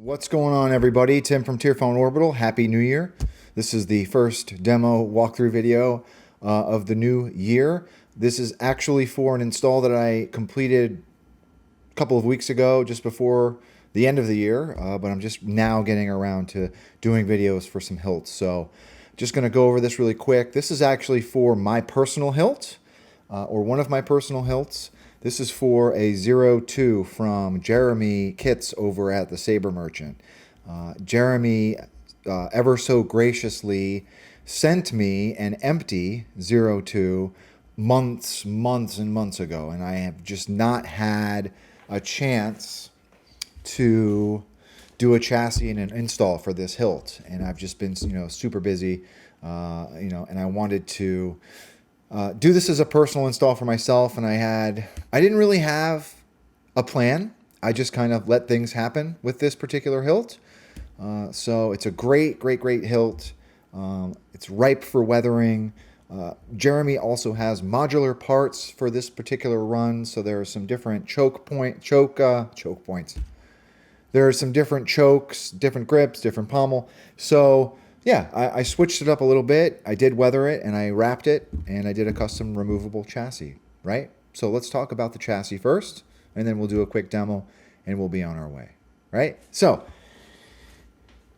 What's going on, everybody? Tim from Tearphone Orbital. Happy New Year. This is the first demo walkthrough video of the new year. This is actually for an install that I completed a couple of weeks ago, just before the end of the year, but I'm just now getting around to doing videos for some Hilts. So just going to go over this really quick. This is actually for my personal Hilt, or one of my personal Hilts. This is for a Zero.2 from Jeremy Kits over at the Saber Merchant. Jeremy ever so graciously sent me an empty Zero.2 months and months ago, and I have just not had a chance to do a chassis and an install for this Hilt, and I've just been super busy, and I wanted to do this as a personal install for myself, and I didn't really have a plan. I just kind of let things happen with this particular Hilt. So it's a great Hilt. It's ripe for weathering. Jeremy also has modular parts for this particular run, so there are some different choke points. There are some different chokes, different grips, different pommel. So yeah, I switched it up a little bit. I did weather it, and I wrapped it, and I did a custom removable chassis, right? So let's talk about the chassis first, and then we'll do a quick demo, and we'll be on our way, right? So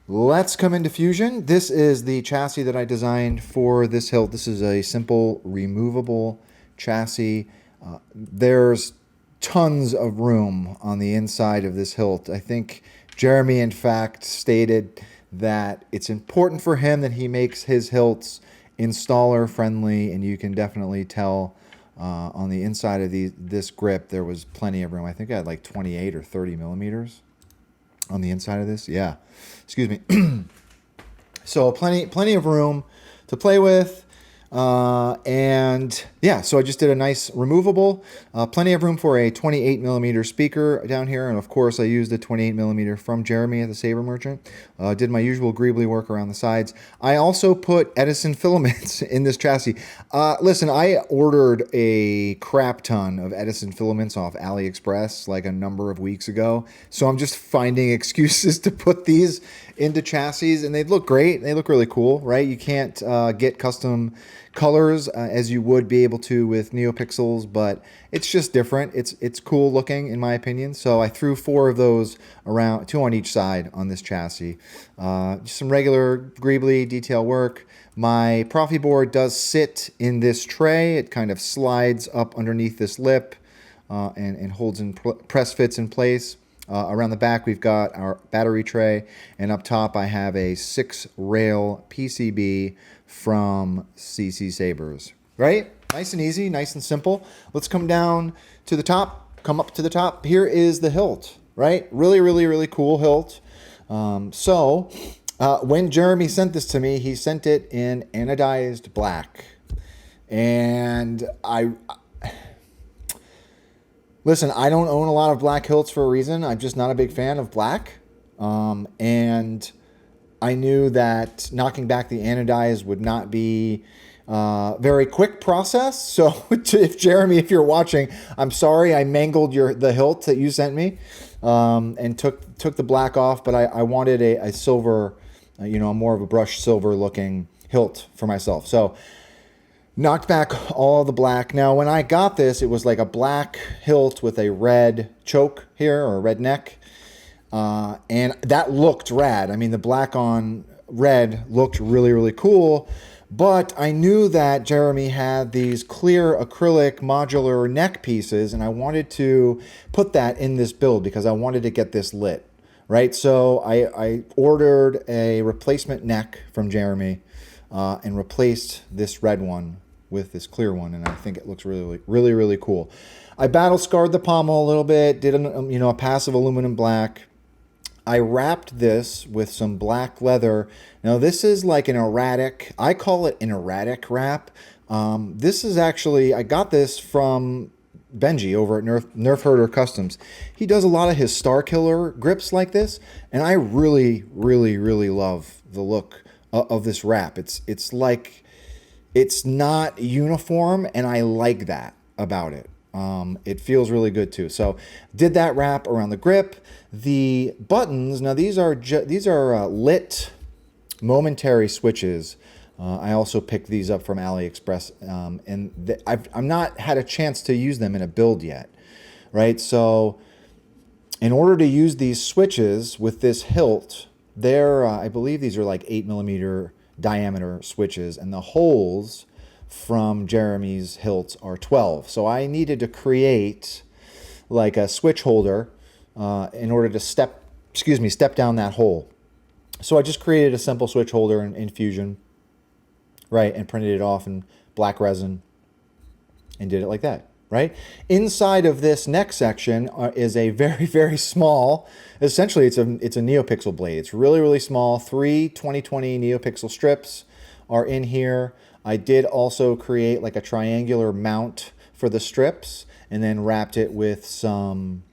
let's come into Fusion. This is the chassis that I designed for this Hilt. This is a simple removable chassis. There's tons of room on the inside of this Hilt. I think Jeremy, in fact, stated that it's important for him that he makes his Hilts installer friendly, and you can definitely tell on the inside of this grip there was plenty of room. I think I had like 28 or 30 millimeters on the inside of this. Yeah, excuse me. So plenty of room to play with. And yeah, so I just did a nice removable, plenty of room for a 28 millimeter speaker down here. And of course I used a 28 millimeter from Jeremy at the Saber Merchant. Did my usual greebly work around the sides. I also put Edison Filaments in this chassis. Listen, I ordered a crap ton of Edison Filaments off AliExpress like a number of weeks ago. So I'm just finding excuses to put these into chassis, and they look great. They look really cool, right? You can't get custom colors as you would be able to with NeoPixels, but it's just different. It's cool looking, in my opinion. So I threw 4 of those around, 2 on each side on this chassis. Just some regular greebly detail work. My Proffie board does sit in this tray. It kind of slides up underneath this lip and holds in press fits in place. Around the back, we've got our battery tray, and up top I have a 6-rail PCB from CCsabers. Right? Nice and easy, nice and simple. Let's come down to the top, come up to the top. Here is the Hilt, right? Really cool Hilt. When Jeremy sent this to me, he sent it in anodized black. And listen, I don't own a lot of black Hilts for a reason. I'm just not a big fan of black. And I knew that knocking back the anodize would not be a very quick process. So if Jeremy, if you're watching, I'm sorry I mangled the Hilt that you sent me and took the black off. But I wanted a silver, more of a brushed silver looking Hilt for myself. So knocked back all the black. Now, when I got this, it was like a black Hilt with a red choke here, or a red neck. And that looked rad. I mean, the black on red looked really cool. But I knew that Jeremy had these clear acrylic modular neck pieces, and I wanted to put that in this build because I wanted to get this lit, right? So I ordered a replacement neck from Jeremy and replaced this red one with this clear one, and I think it looks really cool. I battle scarred the pommel a little bit, did a passive aluminum black. I wrapped this with some black leather. Now this is like an erratic, I call it an erratic wrap. This is actually, I got this from Benji over at Nerf Herder Customs. He does a lot of his Star Killer grips like this, and I really love the look of this wrap. It's like, it's not uniform, and I like that about it. It feels really good too. So did that wrap around the grip. The buttons, now these are lit momentary switches. I also picked these up from AliExpress, and I've not had a chance to use them in a build yet, right? So in order to use these switches with this hilt, I believe these are like 8mm diameter switches, and the holes from Jeremy's hilts are 12. So I needed to create like a switch holder in order to step down that hole. So I just created a simple switch holder in Fusion, right, and printed it off in black resin and did it like that, right? Inside of this neck section is a very, very small, essentially it's a NeoPixel blade. It's really, really small. 3 2020 NeoPixel strips are in here. I did also create like a triangular mount for the strips and then wrapped it with some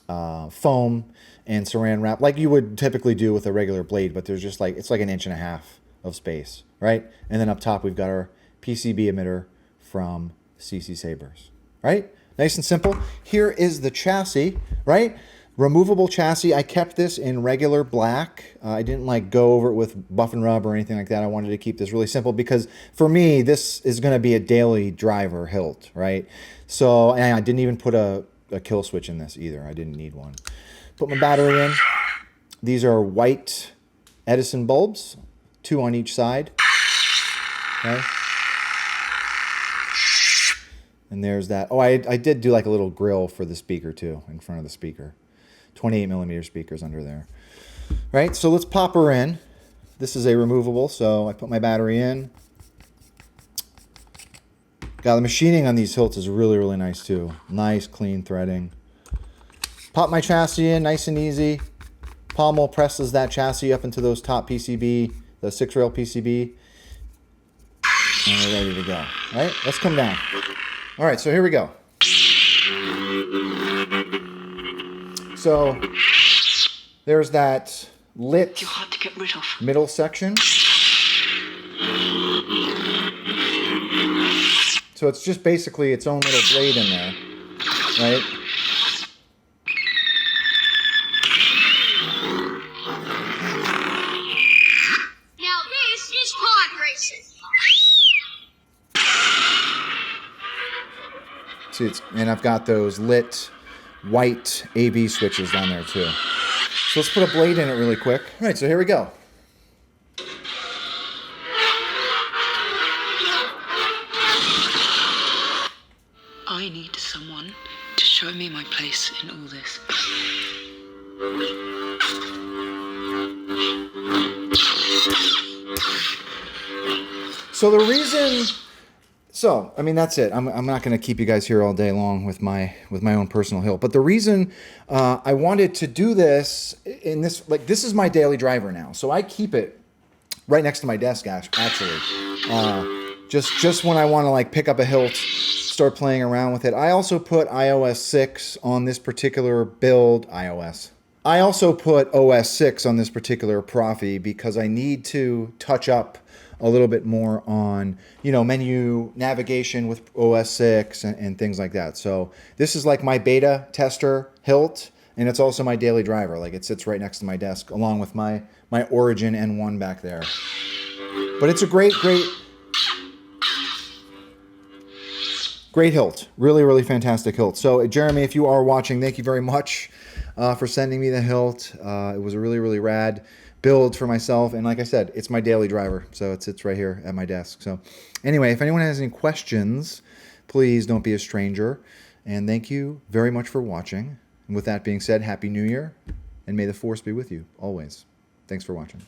foam and saran wrap like you would typically do with a regular blade, but there's just like, it's like 1.5 inches of space, right? And then up top we've got our PCB emitter from CCsabers, right? Nice and simple. Here is the chassis, right? Removable chassis. I kept this in regular black. I didn't like go over it with buff and rub or anything like that. I wanted to keep this really simple because for me, this is going to be a daily driver hilt, right? So, and I didn't even put a kill switch in this either. I didn't need one. Put my battery in. These are white Edison bulbs, 2 on each side. Okay. And there's that. Oh, I did do like a little grill for the speaker too, in front of the speaker. 28mm speakers under there. Right, so let's pop her in. This is a removable, so I put my battery in. God, the machining on these hilts is really, really nice too. Nice, clean threading. Pop my chassis in, nice and easy. Pommel presses that chassis up into those top PCB, the 6-rail PCB. And we're ready to go. All right, let's come down. All right, so here we go. So there's that lit hard to get rid of middle section. So it's just basically its own little blade in there, right? Now this is pod racing. See, and I've got those lit white AB switches down there too. So let's put a blade in it really quick. All right, so here we go. I need someone to show me my place in all this. So the reason... So, I mean, that's it. I'm not going to keep you guys here all day long with my own personal hilt. But the reason I wanted to do this in this, like, this is my daily driver now. So I keep it right next to my desk, actually. Just when I want to, like, pick up a hilt, start playing around with it. I also put iOS 6 on this particular build. I also put OS 6 on this particular Proffie because I need to touch up a little bit more on, you know, menu navigation with OS 6 and things like that. So this is like my beta tester hilt, and it's also my daily driver. Like, it sits right next to my desk along with my Origin N1 back there. But it's a great hilt. Really, really fantastic hilt. So Jeremy, if you are watching, thank you very much for sending me the hilt. It was a really, really rad build for myself, and like I said, it's my daily driver, so it sits right here at my desk. So anyway, if anyone has any questions, please don't be a stranger, and thank you very much for watching. And with that being said, Happy New Year, and may the Force be with you always. Thanks for watching.